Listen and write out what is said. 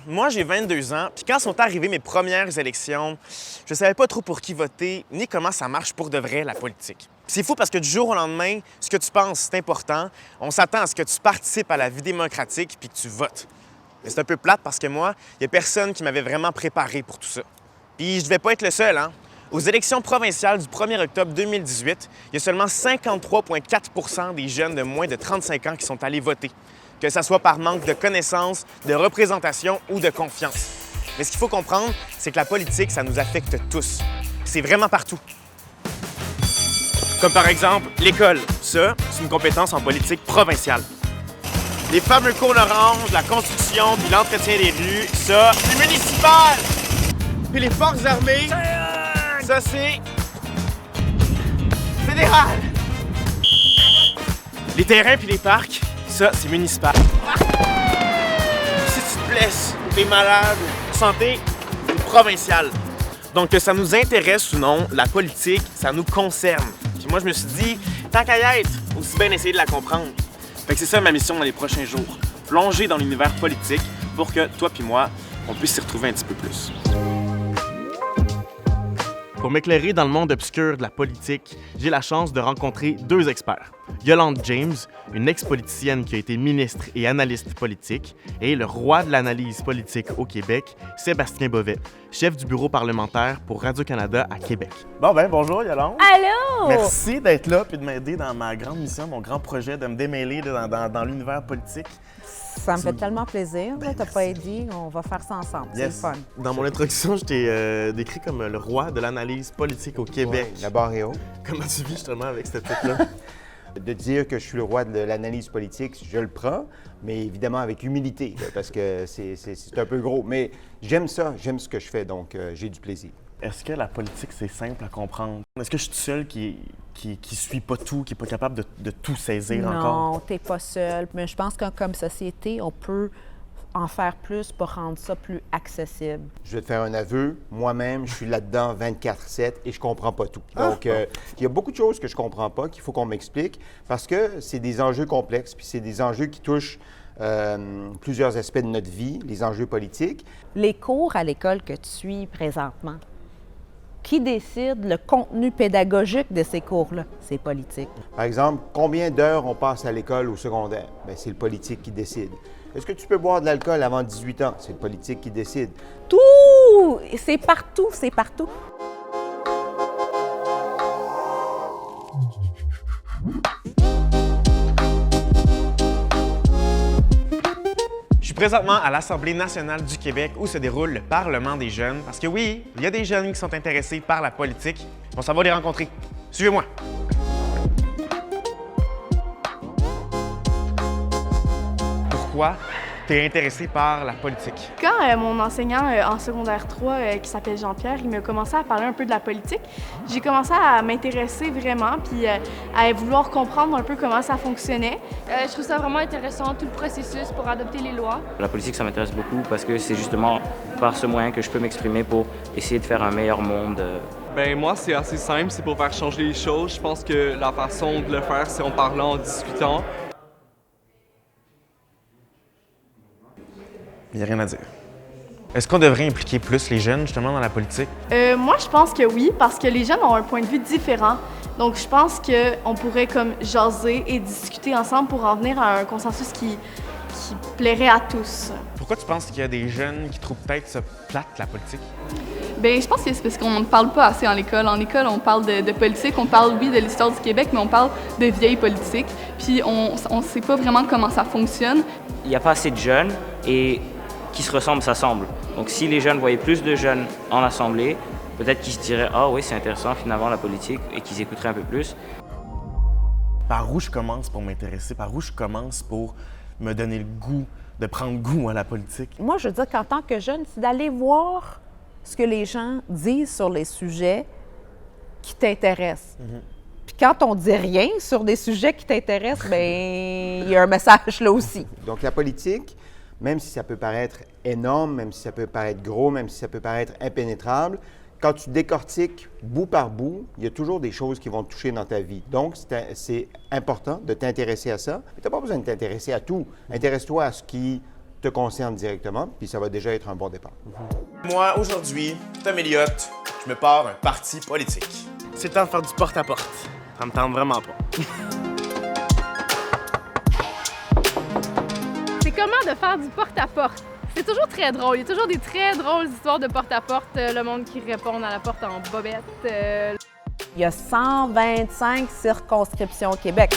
moi j'ai 22 ans, puis quand sont arrivées mes premières élections, je savais pas trop pour qui voter, ni comment ça marche pour de vrai, la politique. Puis c'est fou parce que du jour au lendemain, ce que tu penses, c'est important. On s'attend à ce que tu participes à la vie démocratique puis que tu votes. Mais c'est un peu plate parce que moi, il y a personne qui m'avait vraiment préparé pour tout ça. Puis je devais pas être le seul, hein? Aux élections provinciales du 1er octobre 2018, il y a seulement 53,4 % des jeunes de moins de 35 ans qui sont allés voter, que ce soit par manque de connaissances, de représentation ou de confiance. Mais ce qu'il faut comprendre, c'est que la politique, ça nous affecte tous. C'est vraiment partout. Comme par exemple, l'école. Ça, c'est une compétence en politique provinciale. Les fameux cônes oranges, la construction puis l'entretien des rues, ça, c'est municipal! Puis les forces armées, ça, c'est fédéral! Les terrains puis les parcs, ça, c'est municipal. Si tu te blesses, t'es malade, santé, c'est provincial. Donc que ça nous intéresse ou non, la politique, ça nous concerne. Puis moi, je me suis dit, tant qu'à y être, aussi bien essayer de la comprendre. Fait que c'est ça ma mission dans les prochains jours. Plonger dans l'univers politique pour que toi puis moi, on puisse s'y retrouver un petit peu plus. Pour m'éclairer dans le monde obscur de la politique, j'ai la chance de rencontrer deux experts. Yolande James, une ex-politicienne qui a été ministre et analyste politique, et le roi de l'analyse politique au Québec, Sébastien Bovet, chef du bureau parlementaire pour Radio-Canada à Québec. Bonjour Yolande. Allô! Merci d'être là et de m'aider dans ma grande mission, mon grand projet de me démêler dans l'univers politique. Ça me fait tellement plaisir. T'as pas aidé, on va faire ça ensemble. Yes. C'est le fun. Dans mon introduction, je t'ai décrit comme le roi de l'analyse politique au Québec. Ouais, la barre est haute. Comment tu vis justement avec cette titre-là? De dire que je suis le roi de l'analyse politique, je le prends, mais évidemment avec humilité, parce que c'est un peu gros. Mais j'aime ça, j'aime ce que je fais, donc j'ai du plaisir. Est-ce que la politique, c'est simple à comprendre? Est-ce que je suis tout seul qui suit pas tout, qui n'est pas capable de tout saisir encore? Non, t'es pas seul. Mais je pense que comme société, on peut en faire plus pour rendre ça plus accessible. Je vais te faire un aveu. Moi-même, je suis là-dedans 24/7 et je comprends pas tout. Donc, il y a beaucoup de choses que je comprends pas, qu'il faut qu'on m'explique, parce que c'est des enjeux complexes, puis c'est des enjeux qui touchent plusieurs aspects de notre vie, les enjeux politiques. Les cours à l'école que tu suis présentement, qui décide le contenu pédagogique de ces cours-là? C'est politique. Par exemple, combien d'heures on passe à l'école au secondaire? Bien, c'est le politique qui décide. Est-ce que tu peux boire de l'alcool avant 18 ans? C'est le politique qui décide. Tout! C'est partout, c'est partout. Je suis présentement à l'Assemblée nationale du Québec où se déroule le Parlement des jeunes. Parce que oui, il y a des jeunes qui sont intéressés par la politique. On s'en va les rencontrer. Suivez-moi. Pourquoi tu es intéressé par la politique? Quand mon enseignant en secondaire 3, qui s'appelle Jean-Pierre, il m'a commencé à parler un peu de la politique, j'ai commencé à m'intéresser vraiment puis à vouloir comprendre un peu comment ça fonctionnait. Je trouve ça vraiment intéressant, tout le processus pour adopter les lois. La politique, ça m'intéresse beaucoup parce que c'est justement par ce moyen que je peux m'exprimer pour essayer de faire un meilleur monde. Ben moi, c'est assez simple, c'est pour faire changer les choses. Je pense que la façon de le faire, c'est en parlant, en discutant. Il n'y a rien à dire. Est-ce qu'on devrait impliquer plus les jeunes, justement, dans la politique? Moi, je pense que oui, parce que les jeunes ont un point de vue différent. Donc, je pense qu'on pourrait comme jaser et discuter ensemble pour en venir à un consensus qui plairait à tous. Pourquoi tu penses qu'il y a des jeunes qui trouvent peut-être ça plate, la politique? Bien, je pense que c'est parce qu'on ne parle pas assez en l'école. En école, on parle de politique, on parle, oui, de l'histoire du Québec, mais on parle de vieilles politiques. Puis, on ne sait pas vraiment comment ça fonctionne. Il n'y a pas assez de jeunes et qui se ressemblent s'assemblent. Donc si les jeunes voyaient plus de jeunes en assemblée, peut-être qu'ils se diraient « Ah oui, c'est intéressant finalement la politique » et qu'ils écouteraient un peu plus. Par où je commence pour m'intéresser? Par où je commence pour me donner le goût, de prendre goût à la politique? Moi, je veux dire qu'en tant que jeune, c'est d'aller voir ce que les gens disent sur les sujets qui t'intéressent. Puis quand on dit rien sur des sujets qui t'intéressent, bien, il y a un message là aussi. Donc, la politique, même si ça peut paraître énorme, même si ça peut paraître gros, même si ça peut paraître impénétrable, quand tu décortiques bout par bout, il y a toujours des choses qui vont te toucher dans ta vie. Donc, c'est important de t'intéresser à ça. Mais tu n'as pas besoin de t'intéresser à tout. Intéresse-toi à ce qui te concerne directement, puis ça va déjà être un bon départ. Moi, aujourd'hui, Tom Elliott, je me pars un parti politique. C'est le temps de faire du porte-à-porte. Ça me tente vraiment pas. C'est comment de faire du porte-à-porte? C'est toujours très drôle. Il y a toujours des très drôles histoires de porte-à-porte. Le monde qui répond à la porte en bobette. Il y a 125 circonscriptions au Québec.